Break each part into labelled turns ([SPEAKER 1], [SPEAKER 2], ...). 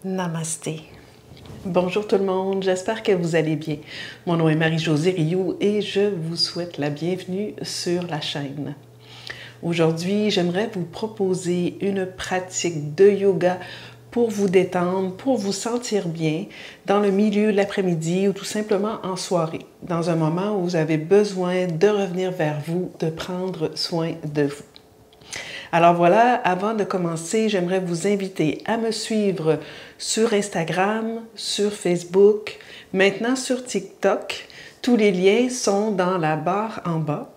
[SPEAKER 1] Namasté. Bonjour tout le monde, j'espère que vous allez bien. Mon nom est Marie-Josée Rioux et je vous souhaite la bienvenue sur la chaîne. Aujourd'hui, j'aimerais vous proposer une pratique de yoga pour vous détendre, pour vous sentir bien dans le milieu de l'après-midi ou tout simplement en soirée, dans un moment où vous avez besoin de revenir vers vous, de prendre soin de vous. Alors voilà, avant de commencer, j'aimerais vous inviter à me suivre sur Instagram, sur Facebook, maintenant sur TikTok. Tous les liens sont dans la barre en bas.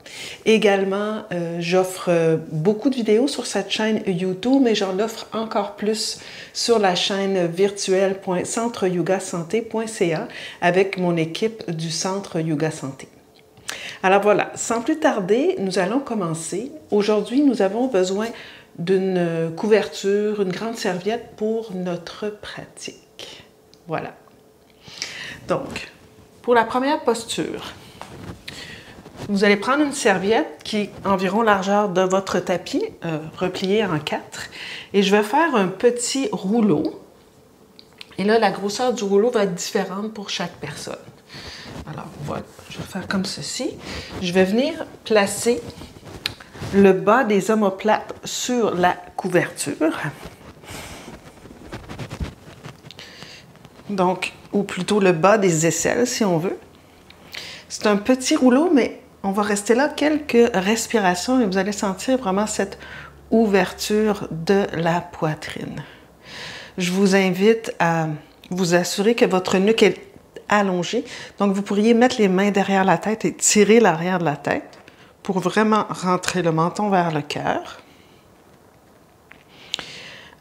[SPEAKER 1] Également, j'offre beaucoup de vidéos sur cette chaîne YouTube, mais j'en offre encore plus sur la chaîne virtuelle.centreyogasanté.ca avec mon équipe du Centre Yoga Santé. Alors voilà, sans plus tarder, nous allons commencer. Aujourd'hui, nous avons besoin d'une couverture, une grande serviette pour notre pratique. Voilà. Donc, pour la première posture, vous allez prendre une serviette qui est environ largeur de votre tapis, repliée en 4, et je vais faire un petit rouleau. Et là, la grosseur du rouleau va être différente pour chaque personne. Alors voilà, je vais faire comme ceci. Je vais venir placer le bas des omoplates sur la couverture. Donc, ou plutôt le bas des aisselles si on veut. C'est un petit rouleau, mais on va rester là quelques respirations et vous allez sentir vraiment cette ouverture de la poitrine. Je vous invite à vous assurer que votre nuque est allongée. Donc, vous pourriez mettre les mains derrière la tête et tirer l'arrière de la tête pour vraiment rentrer le menton vers le cœur.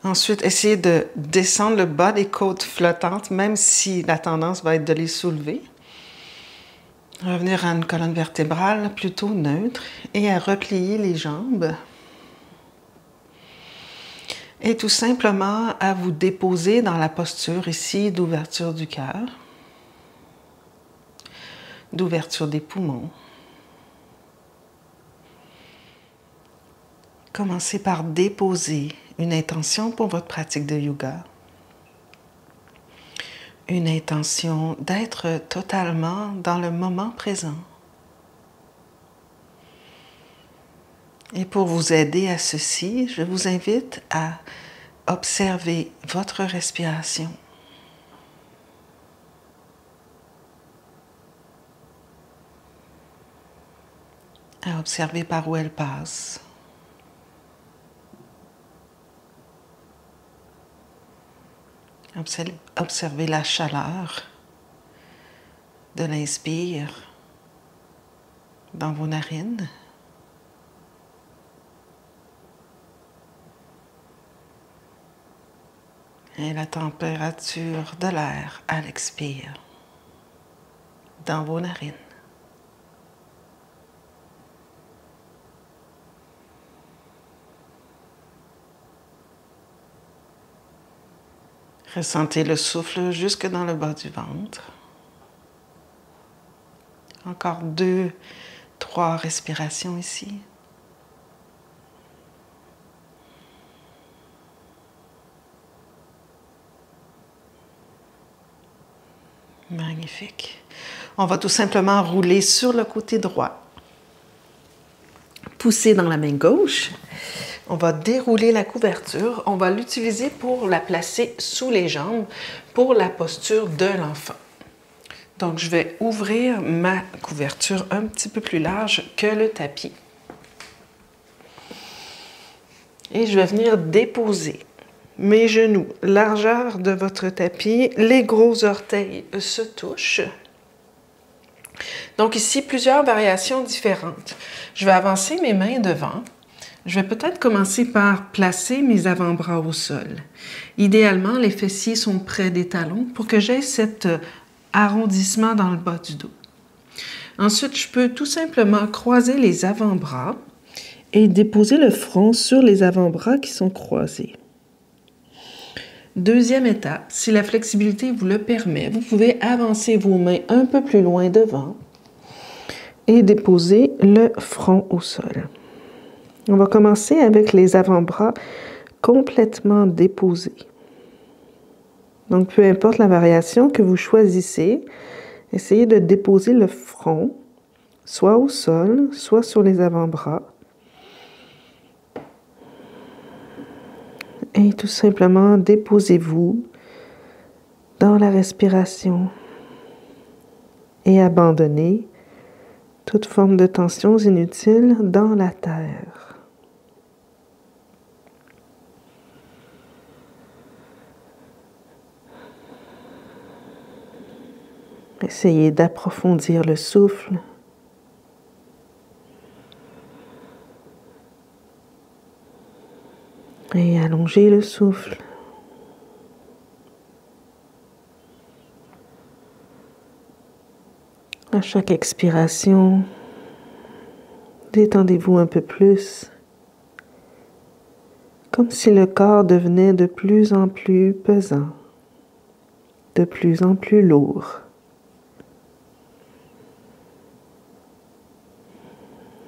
[SPEAKER 1] Ensuite, essayez de descendre le bas des côtes flottantes, même si la tendance va être de les soulever. Revenir à une colonne vertébrale plutôt neutre et à replier les jambes. Et tout simplement à vous déposer dans la posture ici d'ouverture du cœur, d'ouverture des poumons. Commencez par déposer une intention pour votre pratique de yoga. Une intention d'être totalement dans le moment présent. Et pour vous aider à ceci, je vous invite à observer votre respiration. À observer par où elle passe. Observez la chaleur de l'inspire dans vos narines. Et la température de l'air à l'expire dans vos narines. Ressentez le souffle jusque dans le bas du ventre. Encore 2, 3 respirations ici. Magnifique. On va tout simplement rouler sur le côté droit. Pousser dans la main gauche. On va dérouler la couverture. On va l'utiliser pour la placer sous les jambes pour la posture de l'enfant. Donc, je vais ouvrir ma couverture un petit peu plus large que le tapis. Et je vais venir déposer mes genoux, largeur de votre tapis. Les gros orteils se touchent. Donc ici, plusieurs variations différentes. Je vais avancer mes mains devant. Je vais peut-être commencer par placer mes avant-bras au sol. Idéalement, les fessiers sont près des talons pour que j'aie cet arrondissement dans le bas du dos. Ensuite, je peux tout simplement croiser les avant-bras et déposer le front sur les avant-bras qui sont croisés. Deuxième étape, si la flexibilité vous le permet, vous pouvez avancer vos mains un peu plus loin devant et déposer le front au sol. On va commencer avec les avant-bras complètement déposés. Donc, peu importe la variation que vous choisissez, essayez de déposer le front, soit au sol, soit sur les avant-bras. Et tout simplement, déposez-vous dans la respiration et abandonnez toute forme de tensions inutiles dans la terre. Essayez d'approfondir le souffle. Et allongez le souffle. À chaque expiration, détendez-vous un peu plus, comme si le corps devenait de plus en plus pesant, de plus en plus lourd.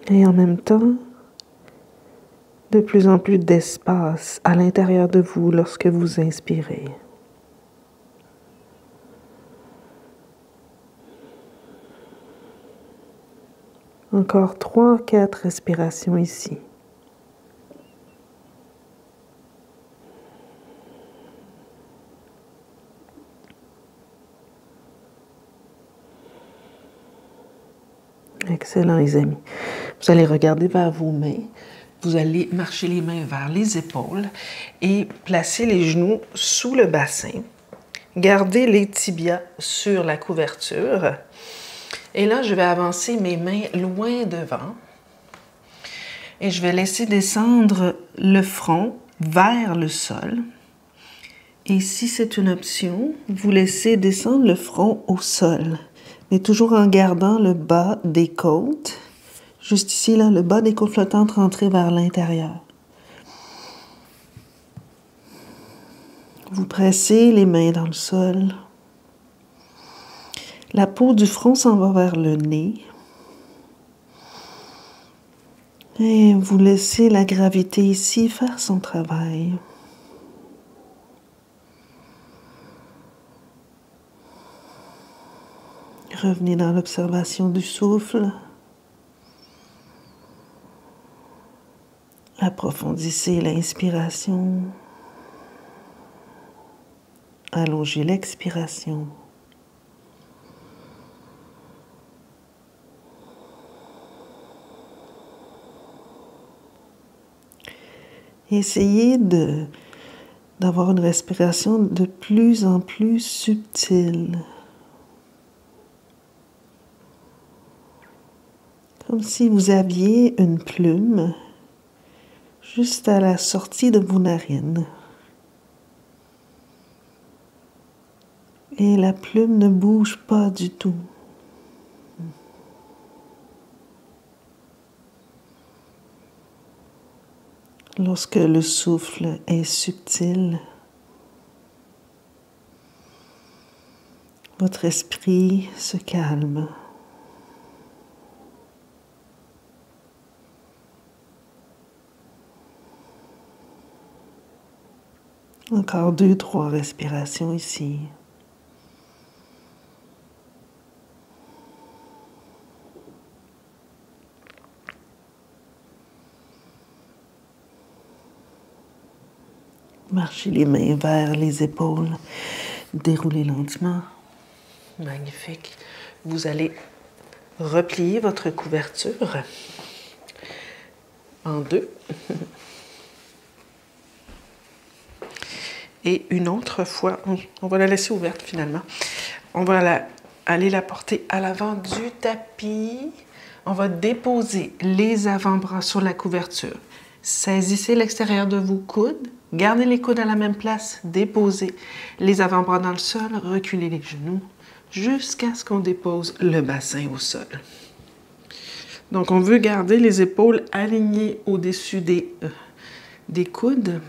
[SPEAKER 1] Et en même temps, de plus en plus d'espace à l'intérieur de vous lorsque vous inspirez. Encore 3-4 respirations ici. Excellent, les amis. Vous allez regarder vers vos mains. Vous allez marcher les mains vers les épaules et placer les genoux sous le bassin. Gardez les tibias sur la couverture. Et là, je vais avancer mes mains loin devant. Et je vais laisser descendre le front vers le sol. Et si c'est une option, vous laissez descendre le front au sol. Mais toujours en gardant le bas des côtes. Juste ici, là, le bas des côtes flottantes rentré vers l'intérieur. Vous pressez les mains dans le sol. La peau du front s'en va vers le nez. Et vous laissez la gravité ici faire son travail. Revenez dans l'observation du souffle. Approfondissez l'inspiration. Allongez l'expiration. Essayez d'avoir une respiration de plus en plus subtile. Comme si vous aviez une plume juste à la sortie de vos narines. Et la plume ne bouge pas du tout. Lorsque le souffle est subtil, votre esprit se calme. Encore 2-3 respirations ici. Marchez les mains vers les épaules. Déroulez lentement. Magnifique. Vous allez replier votre couverture en deux. Et une autre fois, on va la laisser ouverte finalement. On va aller la porter à l'avant du tapis. On va déposer les avant-bras sur la couverture. Saisissez l'extérieur de vos coudes. Gardez les coudes à la même place. Déposez les avant-bras dans le sol. Reculez les genoux jusqu'à ce qu'on dépose le bassin au sol. Donc, on veut garder les épaules alignées au-dessus des coudes.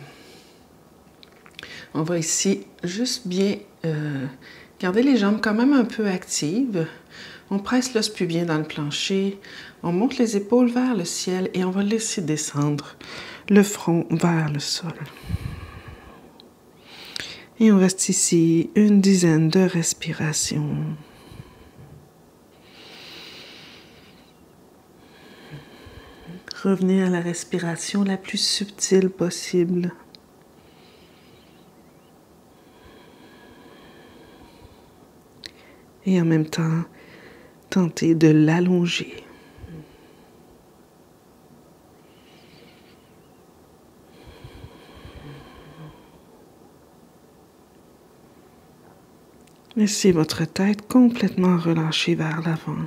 [SPEAKER 1] On va ici juste bien garder les jambes quand même un peu actives. On presse l'os pubien dans le plancher. On monte les épaules vers le ciel et on va laisser descendre le front vers le sol. Et on reste ici une dizaine de respirations. Revenez à la respiration la plus subtile possible. Et en même temps, tentez de l'allonger. Laissez votre tête complètement relâchée vers l'avant.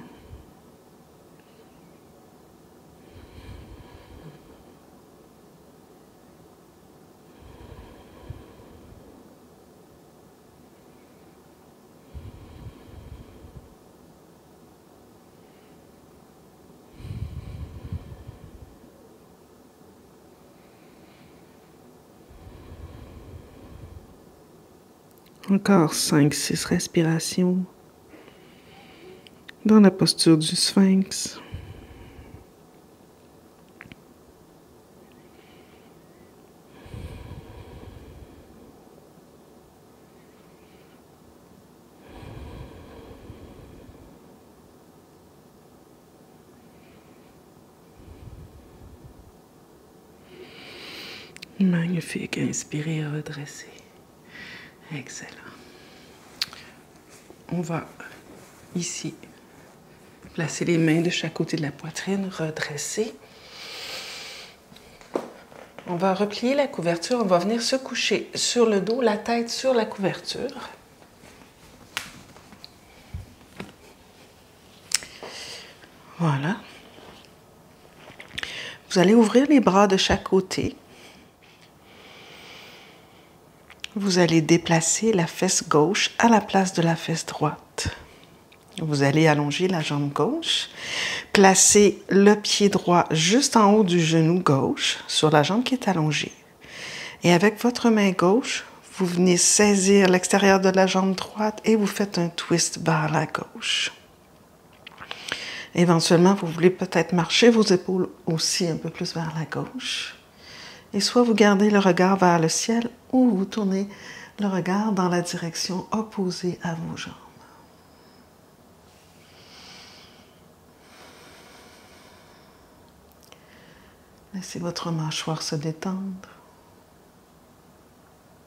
[SPEAKER 1] Encore 5-6 respirations dans la posture du sphinx. Magnifique. Inspirez, redressez. Excellent. On va ici placer les mains de chaque côté de la poitrine, redresser. On va replier la couverture, on va venir se coucher sur le dos, la tête sur la couverture. Voilà. Vous allez ouvrir les bras de chaque côté. Vous allez déplacer la fesse gauche à la place de la fesse droite. Vous allez allonger la jambe gauche, placer le pied droit juste en haut du genou gauche sur la jambe qui est allongée. Et avec votre main gauche, vous venez saisir l'extérieur de la jambe droite et vous faites un twist vers la gauche. Éventuellement, vous voulez peut-être marcher vos épaules aussi un peu plus vers la gauche. Et soit vous gardez le regard vers le ciel ou vous tournez le regard dans la direction opposée à vos jambes. Laissez votre mâchoire se détendre,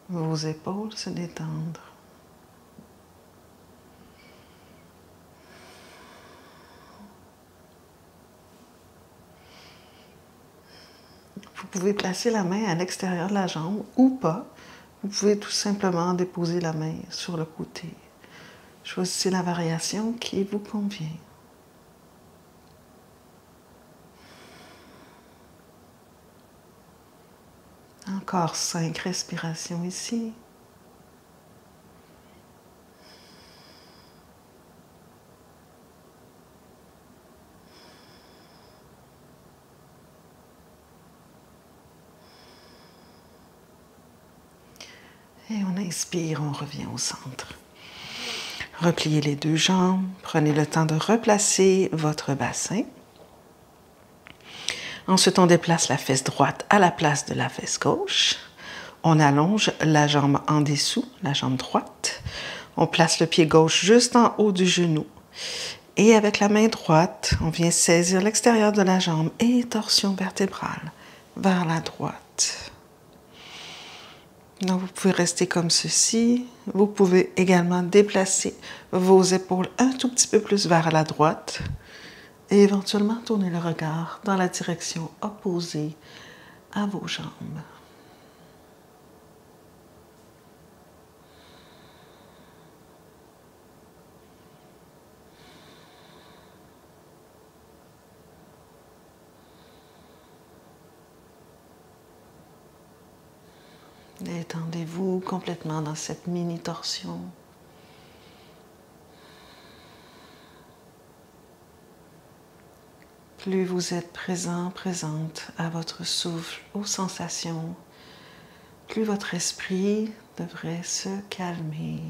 [SPEAKER 1] vos épaules se détendre. Vous pouvez placer la main à l'extérieur de la jambe ou pas. Vous pouvez tout simplement déposer la main sur le côté. Choisissez la variation qui vous convient. Encore 5 respirations ici. Et on inspire, on revient au centre. Repliez les deux jambes, prenez le temps de replacer votre bassin. Ensuite, on déplace la fesse droite à la place de la fesse gauche. On allonge la jambe en dessous, la jambe droite. On place le pied gauche juste en haut du genou. Et avec la main droite, on vient saisir l'extérieur de la jambe et torsion vertébrale vers la droite. Donc, vous pouvez rester comme ceci. Vous pouvez également déplacer vos épaules un tout petit peu plus vers la droite et éventuellement tourner le regard dans la direction opposée à vos jambes. Détendez-vous complètement dans cette mini-torsion. Plus vous êtes présent, présente à votre souffle, aux sensations, plus votre esprit devrait se calmer.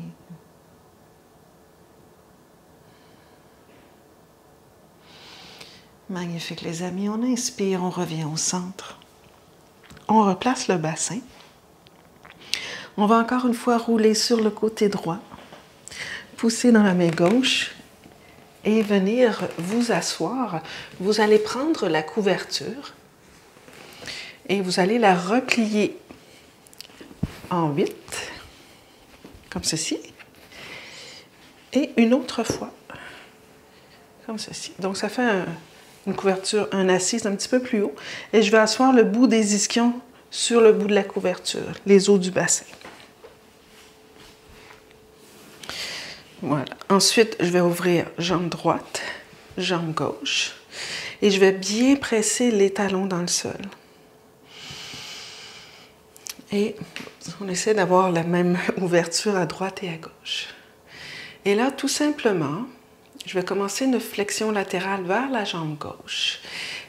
[SPEAKER 1] Magnifique les amis, on inspire, on revient au centre. On replace le bassin. On va encore une fois rouler sur le côté droit, pousser dans la main gauche et venir vous asseoir. Vous allez prendre la couverture et vous allez la replier en 8, comme ceci, et une autre fois, comme ceci. Donc ça fait une couverture, un assise un petit peu plus haut, et je vais asseoir le bout des ischions sur le bout de la couverture, les os du bassin. Voilà. Ensuite, je vais ouvrir jambe droite, jambe gauche, et je vais bien presser les talons dans le sol. Et on essaie d'avoir la même ouverture à droite et à gauche. Et là, tout simplement, je vais commencer une flexion latérale vers la jambe gauche.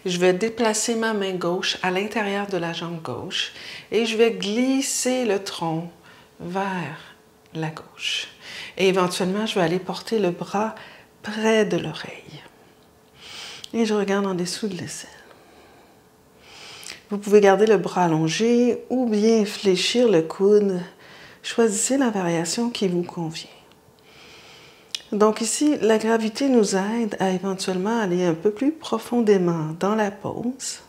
[SPEAKER 1] Je vais déplacer ma main gauche à l'intérieur de la jambe gauche et je vais glisser le tronc vers la gauche. Et éventuellement, je vais aller porter le bras près de l'oreille. Et je regarde en dessous de l'aisselle. Vous pouvez garder le bras allongé ou bien fléchir le coude. Choisissez la variation qui vous convient. Donc ici, la gravité nous aide à éventuellement aller un peu plus profondément dans la pose.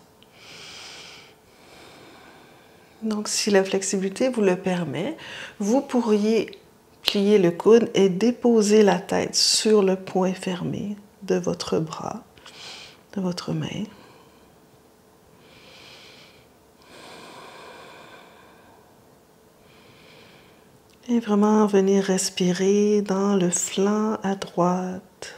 [SPEAKER 1] Donc si la flexibilité vous le permet, vous pourriez plier le coude et déposer la tête sur le point fermé de votre bras, de votre main. Et vraiment venir respirer dans le flanc à droite.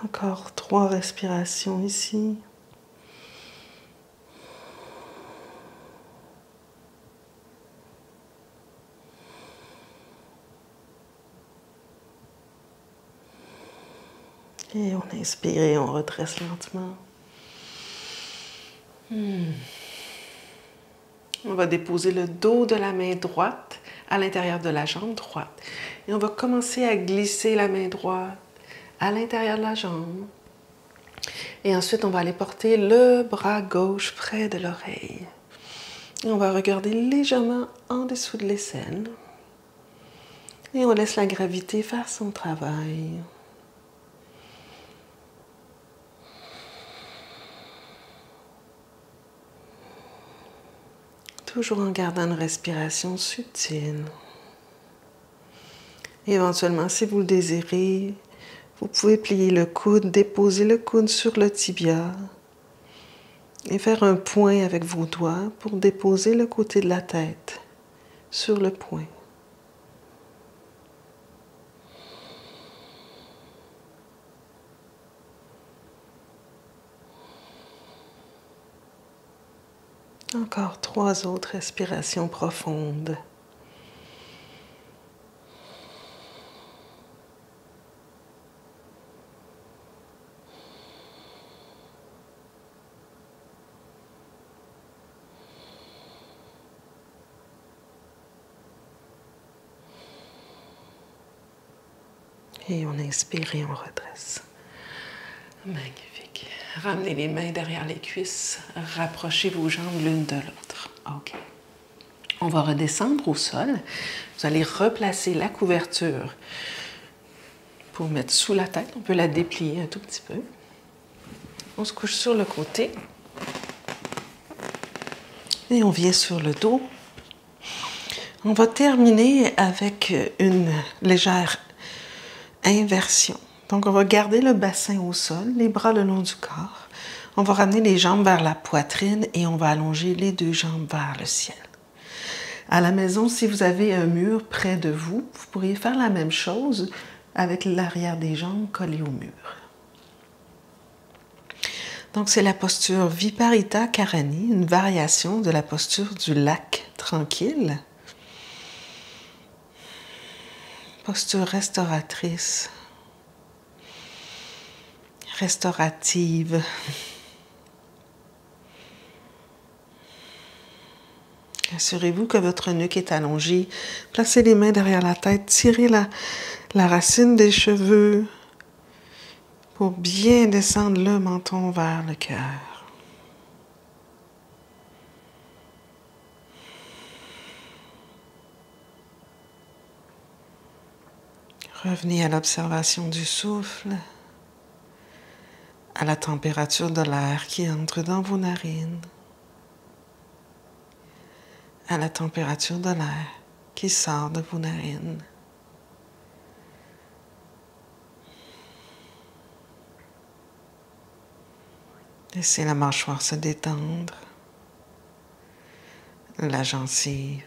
[SPEAKER 1] Encore 3 respirations ici. Et on inspire et on redresse lentement. On va déposer le dos de la main droite à l'intérieur de la jambe droite. Et on va commencer à glisser la main droite à l'intérieur de la jambe. Et ensuite, on va aller porter le bras gauche près de l'oreille. Et on va regarder légèrement en dessous de l'aisselle. Et on laisse la gravité faire son travail. Toujours en gardant une respiration subtile. Et éventuellement, si vous le désirez, vous pouvez plier le coude, déposer le coude sur le tibia et faire un point avec vos doigts pour déposer le côté de la tête sur le point. Encore 3 autres respirations profondes. Et on inspire et on redresse. Magnifique. Ramenez les mains derrière les cuisses. Rapprochez vos jambes l'une de l'autre. OK. On va redescendre au sol. Vous allez replacer la couverture pour mettre sous la tête. On peut la déplier un tout petit peu. On se couche sur le côté. Et on vient sur le dos. On va terminer avec une légère inversion. Donc, on va garder le bassin au sol, les bras le long du corps. On va ramener les jambes vers la poitrine et on va allonger les 2 jambes vers le ciel. À la maison, si vous avez un mur près de vous, vous pourriez faire la même chose avec l'arrière des jambes collées au mur. Donc, c'est la posture Viparita Karani, une variation de la posture du lac tranquille. Posture restauratrice. Restaurative. Assurez-vous que votre nuque est allongée. Placez les mains derrière la tête. Tirez la racine des cheveux pour bien descendre le menton vers le cœur. Revenez à l'observation du souffle, à la température de l'air qui entre dans vos narines, à la température de l'air qui sort de vos narines. Laissez la mâchoire se détendre, la gencive.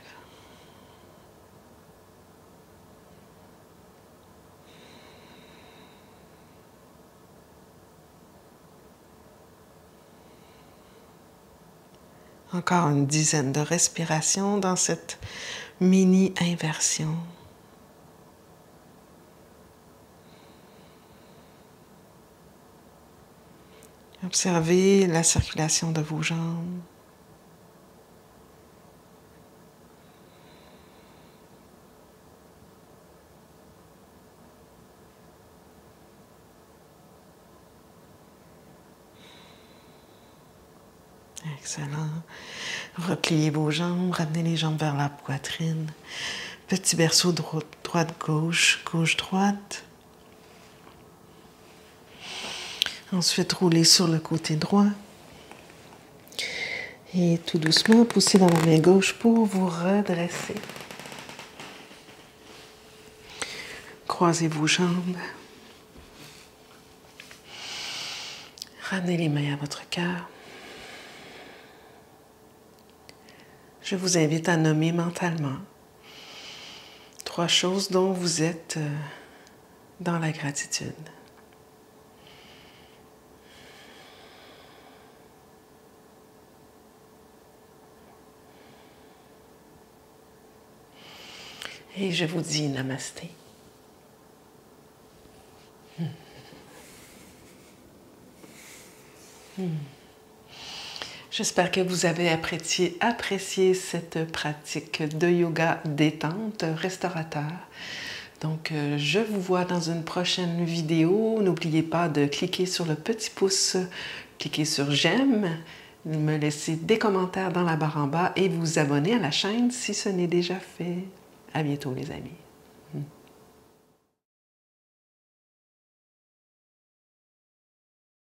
[SPEAKER 1] Encore une dizaine de respirations dans cette mini-inversion. Observez la circulation de vos jambes. Excellent. Repliez vos jambes, ramenez les jambes vers la poitrine. Petit berceau droite-gauche, gauche-droite. Ensuite, roulez sur le côté droit. Et tout doucement, poussez dans la main gauche pour vous redresser. Croisez vos jambes. Ramenez les mains à votre cœur. Je vous invite à nommer mentalement 3 choses dont vous êtes dans la gratitude. Et je vous dis namasté. J'espère que vous avez apprécié cette pratique de yoga détente restaurateur. Donc, je vous vois dans une prochaine vidéo. N'oubliez pas de cliquer sur le petit pouce, cliquer sur j'aime, me laisser des commentaires dans la barre en bas et vous abonner à la chaîne si ce n'est déjà fait. À bientôt les amis.